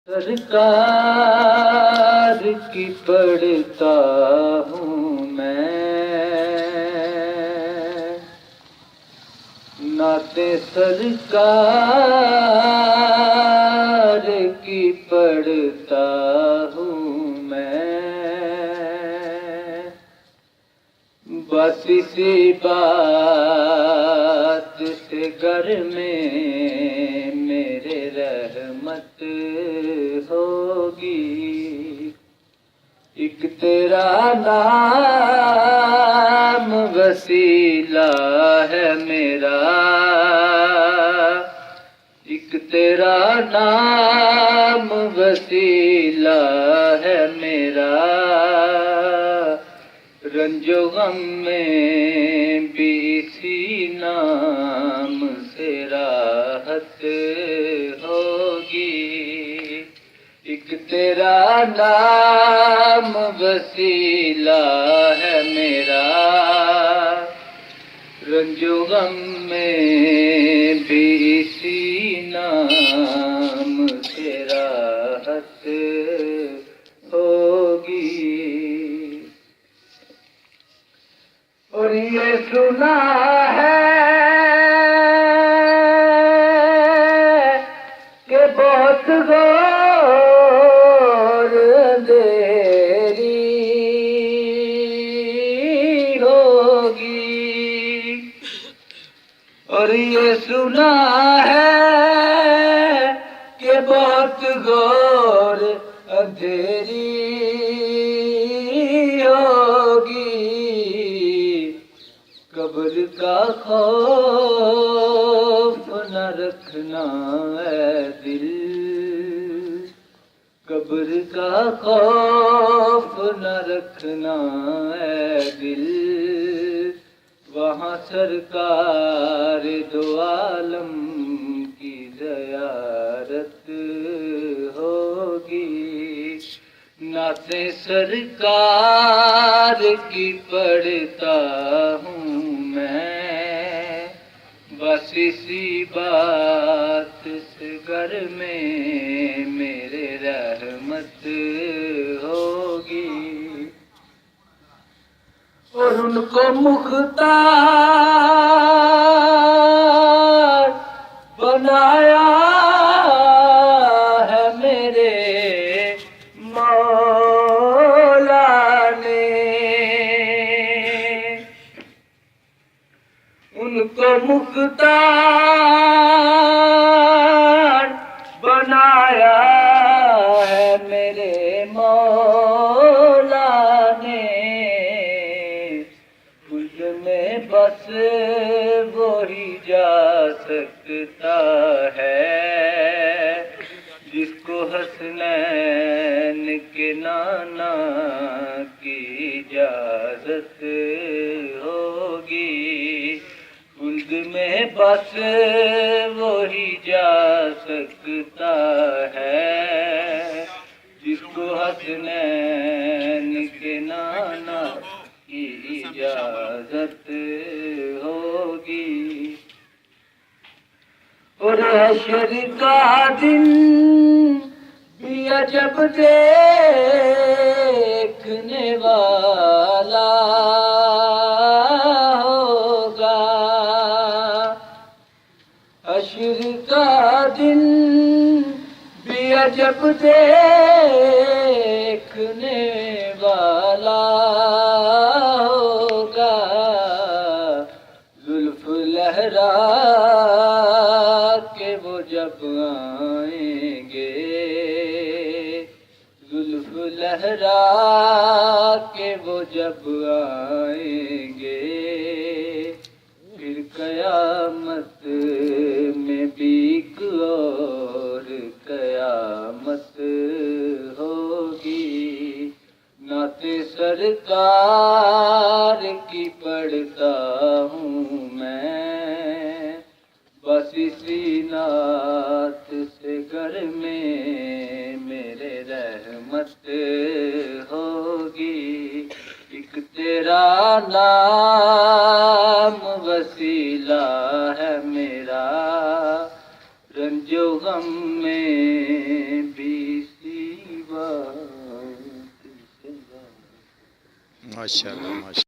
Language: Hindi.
सरकार की पढ़ता हूँ मैं, नाते सरकार की पढ़ता हूँ मैं। बस इसी बात से घर में मेरे रहमत होगी। एक तेरा नाम वसीला है मेरा, एक तेरा नाम वसीला है मेरा। रंजो गम में भी इसी नाम से राहत होगी। एक तेरा नाम वसीला है मेरा, रंजो गम में भी इसी नाम से राहत होगी। और ये सुना है कि बहुत घोर अंधेरी होगी। और ये सुना है कि बहुत घोर अंधेरी होगी। कब्र का खौफ न रखना है दिल, कब्र का खौफ न रखना है दिल। वहाँ सरकार दो आलम की ज़ियारत होगी। नाते सरकार की पढ़ता हूँ मैं, बस इसी बात से घर में मेरे रहमत होगी। और उनको मुख्तार बनाया है मेरे मौला ने। उनको मुख्तार बनाया है मेरे मौला ने। खुद में बस वो ही जा सकता है जिसको हसनैन के नाना की इजाजत होगी। खुद में बस वो ही जा सकता है जिसको हसनैन के नाना की इजाजत होगी। और हश्र का दिन भी अजब देखने वाला होगा। हश्र का दिन भी अजब देखने वाला होगा। जुल्फ लहरा के वो जब आएंगे, जुल्फ लहरा के वो जब आएंगे। फिर कयामत में भी एक और कयामत होगी। नाते सरकार की पढ़ता हूँ मैं, बस इसी नात से घर में मेरे रहमत होगी। एक तेरा नाम वसीला है मेरा, रंजो गम में भी माशाल्लाह माशा